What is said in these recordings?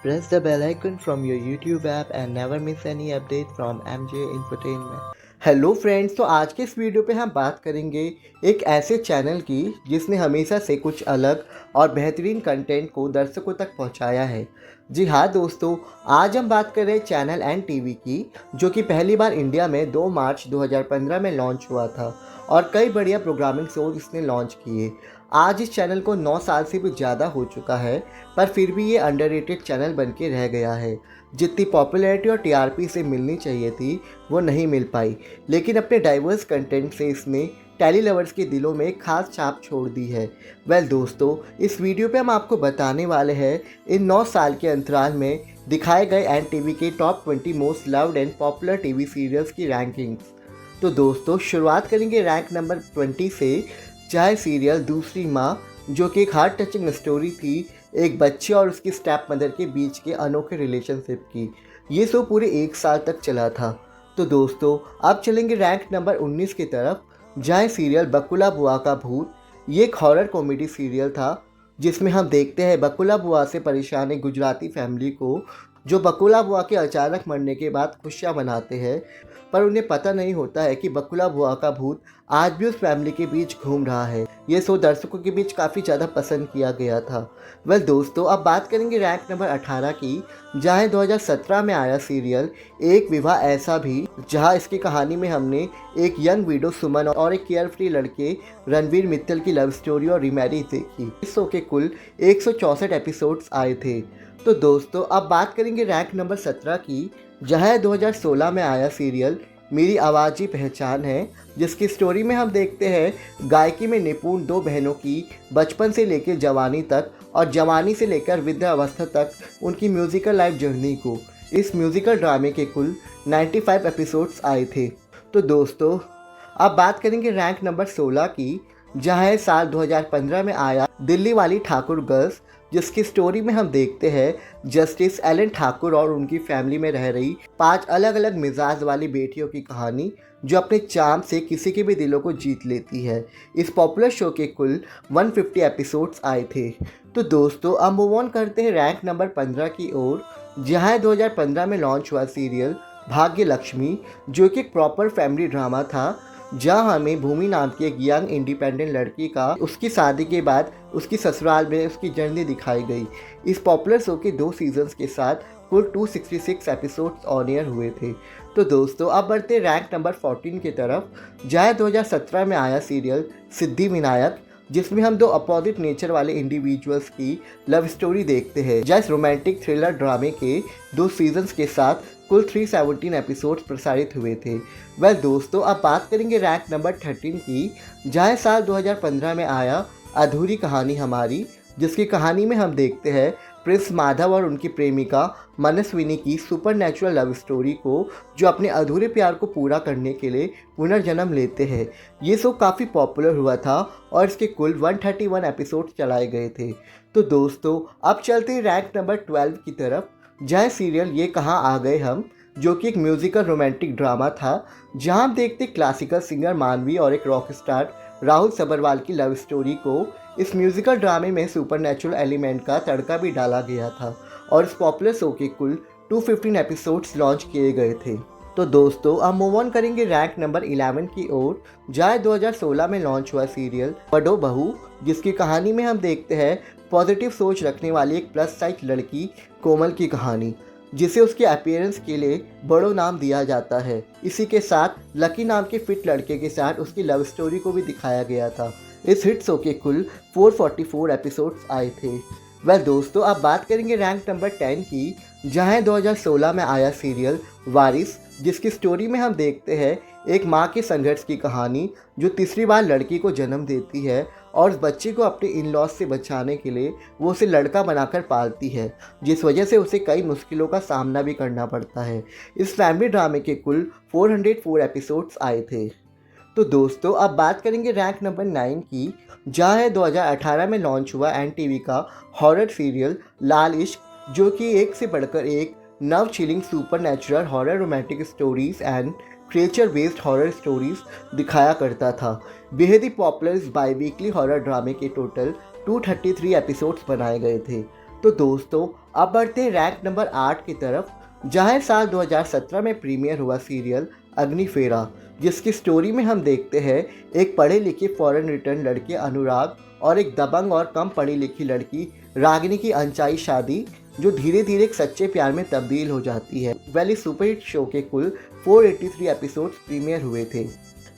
Press the bell icon from your YouTube app and never miss any update from MJ Infotainment. Hello friends, तो आज के इस video पे हम बात करेंगे एक ऐसे चैनल की जिसने हमेशा से कुछ अलग और बेहतरीन कंटेंट को दर्शकों तक पहुंचाया है। जी हाँ दोस्तों, आज हम बात कर रहे हैं चैनल एन टीवी की, जो कि पहली बार इंडिया में 2 मार्च 2015 में लॉन्च हुआ था और कई बढ़िया प्रोग्रामिंग शोज इसने लॉन्च किए। आज इस चैनल को 9 साल से भी ज़्यादा हो चुका है, पर फिर भी ये अंडररेटेड चैनल बन के रह गया है। जितनी पॉपुलैरिटी और टीआरपी से मिलनी चाहिए थी वो नहीं मिल पाई, लेकिन अपने डाइवर्स कंटेंट से इसने टेली लवर्स के दिलों में एक खास छाप छोड़ दी है। दोस्तों, इस वीडियो पे हम आपको बताने वाले हैं इन 9 साल के अंतराल में दिखाए गए एन टीवी के top 20 most loved and popular TV serials की रैंकिंग्स। तो दोस्तों, शुरुआत करेंगे रैंक नंबर 20 से। चाहे सीरियल दूसरी माँ, जो कि एक हार्ट टचिंग स्टोरी थी एक बच्चे और उसकी स्टेप मदर के बीच के अनोखे रिलेशनशिप की। ये शो पूरे 1 साल तक चला था। तो दोस्तों, अब चलेंगे रैंक नंबर 19 की तरफ, जहाँ सीरियल बकुला बुआ का भूत। ये एक हॉरर कॉमेडी सीरियल था जिसमें हम देखते हैं बकुला बुआ से परेशान एक गुजराती फैमिली को, जो बकुला बुआ के अचानक मरने के बाद खुशियाँ मनाते हैं, पर उन्हें पता नहीं होता है कि बकुला बुआ का भूत आज भी उस फैमिली के बीच घूम रहा है। ये शो दर्शकों के बीच काफ़ी ज़्यादा पसंद किया गया था। दोस्तों, अब बात करेंगे रैंक नंबर 18 की, जहाँ 2017 में आया सीरियल एक विवाह ऐसा भी, जहाँ इसकी कहानी में हमने एक यंग विडो सुमन और एक केयरफ्री लड़के रणवीर मित्तल की लव स्टोरी और रिमैरिज देखी। इस शो के कुल 164 एपिसोड्स आए थे। तो दोस्तों, अब बात करेंगे रैंक नंबर 17 की, जहाँ 2016 में आया सीरियल मेरी आवाज़ ही पहचान है, जिसकी स्टोरी में हम देखते हैं गायकी में निपुण 2 बहनों की बचपन से लेकर जवानी तक और जवानी से लेकर वृद्धावस्था तक उनकी म्यूज़िकल लाइफ जर्नी को। इस म्यूज़िकल ड्रामे के कुल 95 एपिसोड्स आए थे। तो दोस्तों, अब बात करेंगे रैंक नंबर 16 की, जहाँ साल 2015 में आया दिल्ली वाली ठाकुर गर्ल्स, जिसकी स्टोरी में हम देखते हैं जस्टिस एलन ठाकुर और उनकी फैमिली में रह रही 5 अलग अलग मिजाज वाली बेटियों की कहानी, जो अपने चार्म से किसी के भी दिलों को जीत लेती है। इस पॉपुलर शो के कुल 150 एपिसोड्स आए थे। तो दोस्तों, अब मूव ऑन करते हैं रैंक नंबर 15 की ओर, जहाँ 2015 में लॉन्च हुआ सीरियल भाग्य लक्ष्मी, जो कि एक प्रॉपर फैमिली ड्रामा था, जहाँ हमें भूमि नाम की एक यंग इंडिपेंडेंट लड़की का उसकी शादी के बाद उसकी ससुराल में उसकी जर्नी दिखाई गई। इस पॉपुलर शो के 2 सीजन्स के साथ कुल 266 एपिसोड्स ऑन एयर हुए थे। तो दोस्तों, अब बढ़ते रैंक नंबर 14 की तरफ, जहाँ 2017 में आया सीरियल सिद्धि विनायक, जिसमें हम 2 अपोजिट नेचर वाले इंडिविजुअल्स की लव स्टोरी देखते हैं। जैसे रोमांटिक थ्रिलर ड्रामे के 2 सीजन्स के साथ कुल 317 एपिसोड्स प्रसारित हुए थे। दोस्तों, अब बात करेंगे रैंक नंबर 13 की, जहाँ साल 2015 में आया अधूरी कहानी हमारी, जिसकी कहानी में हम देखते हैं प्रिंस माधव और उनकी प्रेमिका मनस्विनी की सुपरनैचुरल लव स्टोरी को, जो अपने अधूरे प्यार को पूरा करने के लिए पुनर्जन्म लेते हैं। ये शो काफ़ी पॉपुलर हुआ था और इसके कुल 131 एपिसोड चलाए गए थे। तो दोस्तों, अब चलते हैं रैंक नंबर 12 की तरफ, जहाँ सीरियल ये कहाँ आ गए हम, जो कि एक म्यूजिकल रोमांटिक ड्रामा था, जहाँ हम देखते क्लासिकल सिंगर मानवी और एक रॉक स्टार राहुल सबरवाल की लव स्टोरी को। इस म्यूजिकल ड्रामे में सुपरनैचुरल एलिमेंट का तड़का भी डाला गया था और इस पॉपुलर शो के कुल 215 एपिसोड्स लॉन्च किए गए थे। तो दोस्तों, अब मूव ऑन करेंगे रैंक नंबर 11 की ओर, जहाँ 2016 में लॉन्च हुआ सीरियल बड़ो बहू, जिसकी कहानी में हम देखते हैं पॉजिटिव सोच रखने वाली एक प्लस साइज लड़की कोमल की कहानी, जिसे उसके अपीयरेंस के लिए बड़ो नाम दिया जाता है। इसी के साथ लकी नाम के फिट लड़के के साथ उसकी लव स्टोरी को भी दिखाया गया था। इस हिट शो के कुल 444 एपिसोड्स आए थे। दोस्तों, अब बात करेंगे रैंक नंबर 10 की, जहाँ 2016 में आया सीरियल वारिस, जिसकी स्टोरी में हम देखते हैं एक माँ के संघर्ष की कहानी, जो तीसरी बार लड़की को जन्म देती है और उस बच्चे को अपने इन लॉज से बचाने के लिए वो उसे लड़का बनाकर पालती है, जिस वजह से उसे कई मुश्किलों का सामना भी करना पड़ता है। इस फैमिली ड्रामे के कुल 404 एपिसोड्स आए थे। तो दोस्तों, अब बात करेंगे रैंक नंबर 9 की, जहाँ 2018 में लॉन्च हुआ एन टीवी का हॉरर सीरियल लाल इश्क, जो कि एक से बढ़कर एक नव chilling supernatural horror romantic stories and creature based horror stories दिखाया करता था। बेहद ही पॉपुलर इस बाई वीकली हॉरर ड्रामे के टोटल 233 एपिसोड्स बनाए गए थे। तो दोस्तों अब बढ़ते हैं रैंक नंबर 8 की तरफ, जहां साल 2017 में प्रीमियर हुआ सीरियल अग्निफेरा, जिसकी स्टोरी में हम देखते हैं एक पढ़े लिखे फॉरेन रिटर्न लड़के अनुराग और एक दबंग और कम पढ़ी लिखी लड़की रागिनी की अनचाही शादी, जो धीरे धीरे एक सच्चे प्यार में तब्दील हो जाती है। इस सुपरहिट शो के कुल 483 एपिसोड्स प्रीमियर हुए थे।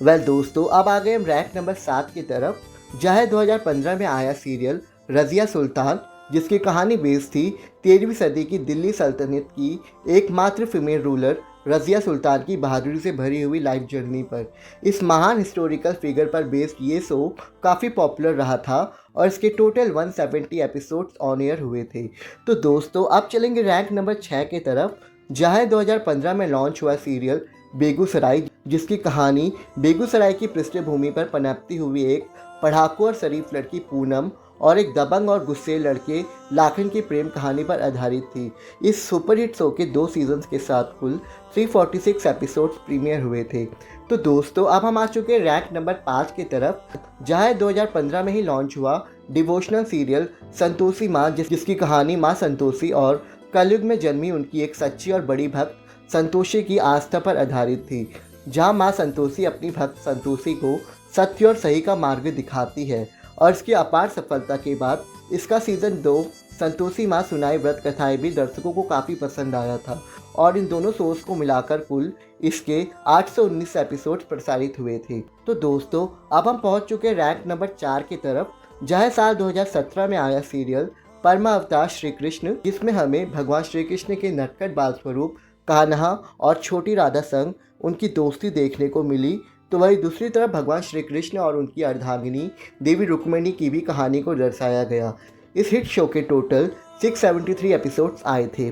दोस्तों अब आ गए हम रैंक नंबर 7 की तरफ, जहां 2015 में आया सीरियल रज़िया सुल्तान, जिसकी कहानी बेस थी 13वीं सदी की दिल्ली सल्तनत की एकमात्र फीमेल रूलर रज़िया सुल्तान की बहादुरी से भरी हुई लाइफ जर्नी पर। इस महान हिस्टोरिकल फिगर पर बेस्ड ये शो काफ़ी पॉपुलर रहा था और इसके टोटल 170 एपिसोड्स ऑन एयर हुए थे। तो दोस्तों अब चलेंगे रैंक नंबर 6 की तरफ, जहां 2015 में लॉन्च हुआ सीरियल बेगूसराय, जिसकी कहानी बेगूसराय की पृष्ठभूमि पर पनपती हुई एक पढ़ाकू और शरीफ लड़की पूनम और एक दबंग और गुस्सेल लड़के लाखन की प्रेम कहानी पर आधारित थी। इस सुपरहिट शो के 2 सीजन्स के साथ कुल 346 एपिसोड्स प्रीमियर हुए थे। तो दोस्तों अब हम आ चुके हैं रैंक नंबर 5 की तरफ, जहां 2015 में ही लॉन्च हुआ डिवोशनल सीरियल संतोषी माँ, जिसकी कहानी माँ संतोषी और कलयुग में जन्मी उनकी एक सच्ची और बड़ी भक्त संतोषी की आस्था पर आधारित थी, जहां माँ संतोषी अपनी भक्त संतोषी को सत्य और सही का मार्ग दिखाती है। और इसकी अपार सफलता के बाद इसका सीज़न 2 संतोषी माँ सुनाई व्रत कथाएं भी दर्शकों को काफ़ी पसंद आया था और इन दोनों शोज़ को मिलाकर कुल इसके 819 एपिसोड प्रसारित हुए थे। तो दोस्तों अब हम पहुंच चुके हैं रैंक नंबर 4 की तरफ, जहां साल 2017 में आया सीरियल परमा अवतार श्री कृष्ण, जिसमें हमें भगवान श्री कृष्ण के नटखट बाल स्वरूप कान्हा और छोटी राधा संग उनकी दोस्ती देखने को मिली। तो वही दूसरी तरफ भगवान श्री कृष्ण और उनकी अर्धांगिनी देवी रुक्मिणी की भी कहानी को दर्शाया गया। इस हिट शो के टोटल 673 एपिसोड्स आए थे।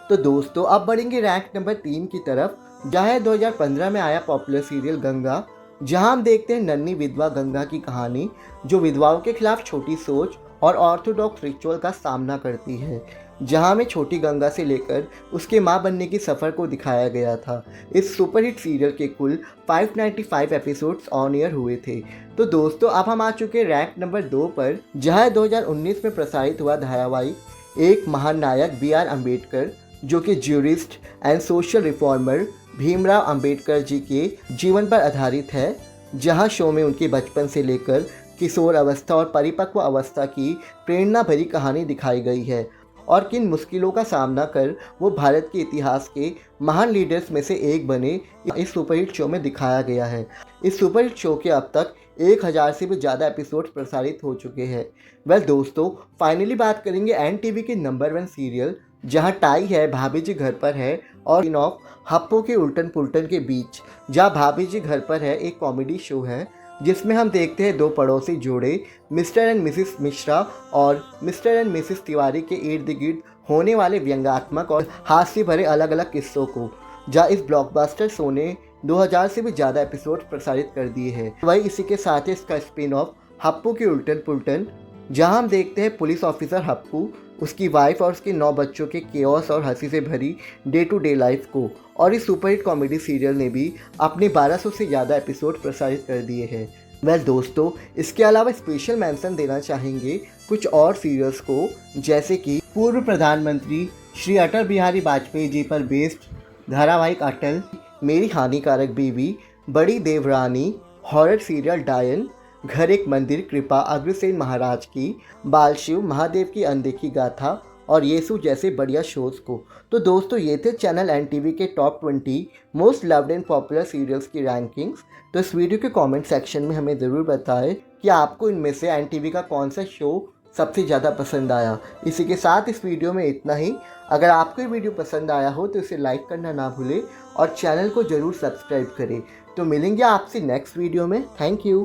तो दोस्तों अब बढ़ेंगे रैंक नंबर 3 की तरफ, जहां 2015 में आया पॉपुलर सीरियल गंगा, जहां हम देखते हैं नन्ही विधवा गंगा की कहानी, जो विधवाओं के खिलाफ छोटी सोच और ऑर्थोडॉक्स रिचुअल का सामना करती है, जहां में छोटी गंगा से लेकर उसके मां बनने की सफ़र को दिखाया गया था। इस सुपरहिट सीरियल के कुल 595 एपिसोड्स ऑन एयर हुए थे। तो दोस्तों अब हम आ चुके रैंक नंबर 2 पर, जहां 2019 में प्रसारित हुआ धारावाहिक एक महान नायक B.R. अम्बेडकर, जो कि jurist and social reformer Bhimrao Ambedkar ji के जीवन पर आधारित है, जहां शो में उनके बचपन से लेकर किशोर अवस्था और परिपक्व अवस्था की प्रेरणा भरी कहानी दिखाई गई है और किन मुश्किलों का सामना कर वो भारत के इतिहास के महान लीडर्स में से एक बने, इस सुपरहिट शो में दिखाया गया है। इस सुपरहिट शो के अब तक 1000 से भी ज़्यादा एपिसोड प्रसारित हो चुके हैं। दोस्तों फाइनली बात करेंगे NTV के नंबर 1 सीरियल, जहां टाई है भाभी जी घर पर है और इन ऑफ हप्पो के उल्टन पुल्टन के बीच, जहां भाभी जी घर पर है एक कॉमेडी शो है, जिसमें हम देखते हैं 2 पड़ोसी जोड़े मिस्टर एंड मिसिस मिश्रा और मिस्टर एंड मिसिस तिवारी के इर्द गिर्द होने वाले व्यंग्यात्मक और हास्य भरे अलग अलग किस्सों को, जहां इस ब्लॉकबस्टर शो ने 2000 से भी ज़्यादा एपिसोड प्रसारित कर दिए हैं। वही इसी के साथ ही इसका स्पिन ऑफ हप्पू के उल्टन पुल्टन, जहां हम देखते हैं पुलिस ऑफिसर हप्पू, उसकी वाइफ और उसके 9 बच्चों के केओस और हंसी से भरी डे टू डे लाइफ को। और इस सुपरहिट कॉमेडी सीरियल ने भी अपने 1200 से ज़्यादा एपिसोड प्रसारित कर दिए हैं। दोस्तों इसके अलावा स्पेशल मेंशन देना चाहेंगे कुछ और सीरियल्स को, जैसे कि पूर्व प्रधानमंत्री श्री अटल बिहारी वाजपेयी जी पर बेस्ड धारावाहिक अटल, मेरी हानिकारक बीवी, बड़ी देवरानी, हॉरर सीरियल डायन, घर एक मंदिर कृपा अग्रसेन महाराज की, बाल शिव, महादेव की अनदेखी गाथा और येसु जैसे बढ़िया शोज़ को। तो दोस्तों ये थे चैनल NTV के top 20 most loved and popular serials की रैंकिंग्स। तो इस वीडियो के कमेंट सेक्शन में हमें ज़रूर बताएं कि आपको इनमें से NTV का कौन सा शो सबसे ज़्यादा पसंद आया। इसी के साथ इस वीडियो में इतना ही। अगर आपको ये वीडियो पसंद आया हो तो इसे लाइक करना ना भूलें और चैनल को ज़रूर सब्सक्राइब करें। तो मिलेंगे आपसे नेक्स्ट वीडियो में। Thank you.